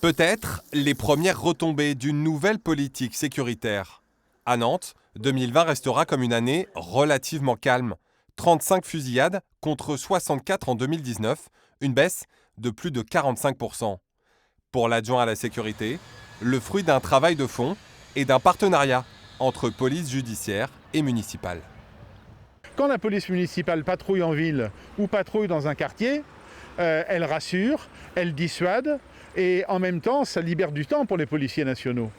Peut-être les premières retombées d'une nouvelle politique sécuritaire. À Nantes, 2020 restera comme une année relativement calme. 35 fusillades contre 64 en 2019, une baisse de plus de 45%. Pour l'adjoint à la sécurité, le fruit d'un travail de fond et d'un partenariat entre police judiciaire et municipale. Quand la police municipale patrouille en ville ou patrouille dans un quartier, elle rassure, elle dissuade et en même temps, ça libère du temps pour les policiers nationaux.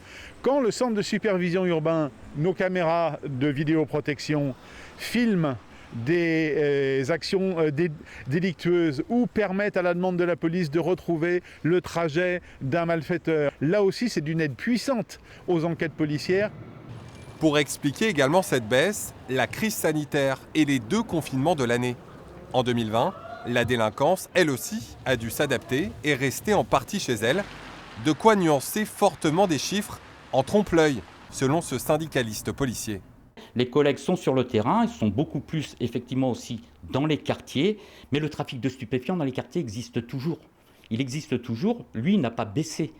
Quand le centre de supervision urbain, nos caméras de vidéoprotection filment des actions délictueuses ou permettent à la demande de la police de retrouver le trajet d'un malfaiteur, là aussi c'est d'une aide puissante aux enquêtes policières. Pour expliquer également cette baisse, la crise sanitaire et les 2 confinements de l'année. En 2020, la délinquance, elle aussi, a dû s'adapter et rester en partie chez elle. De quoi nuancer fortement des chiffres en trompe-l'œil, selon ce syndicaliste policier. Les collègues sont sur le terrain, ils sont beaucoup plus effectivement aussi dans les quartiers, mais le trafic de stupéfiants dans les quartiers existe toujours. Il existe toujours, lui n'a pas baissé.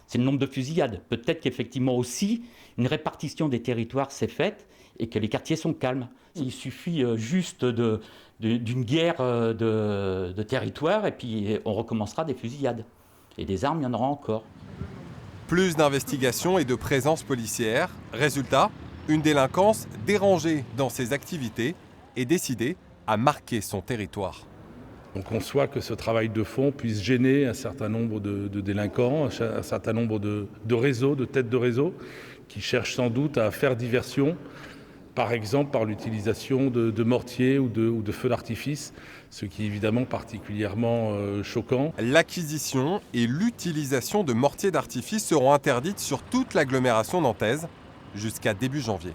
C'est le nombre de fusillades. Peut-être qu'effectivement aussi, une répartition des territoires s'est faite et que les quartiers sont calmes. Il suffit juste d'une guerre de territoire et puis on recommencera des fusillades. Et des armes, il y en aura encore. Plus d'investigations et de présence policière. Résultat, une délinquance dérangée dans ses activités et décidée à marquer son territoire. On conçoit que ce travail de fond puisse gêner un certain nombre de délinquants, un certain nombre de réseaux, de têtes de réseau, qui cherchent sans doute à faire diversion, par exemple par l'utilisation de mortiers ou de feux d'artifice, ce qui est évidemment particulièrement choquant. L'acquisition et l'utilisation de mortiers d'artifice seront interdites sur toute l'agglomération nantaise jusqu'à début janvier.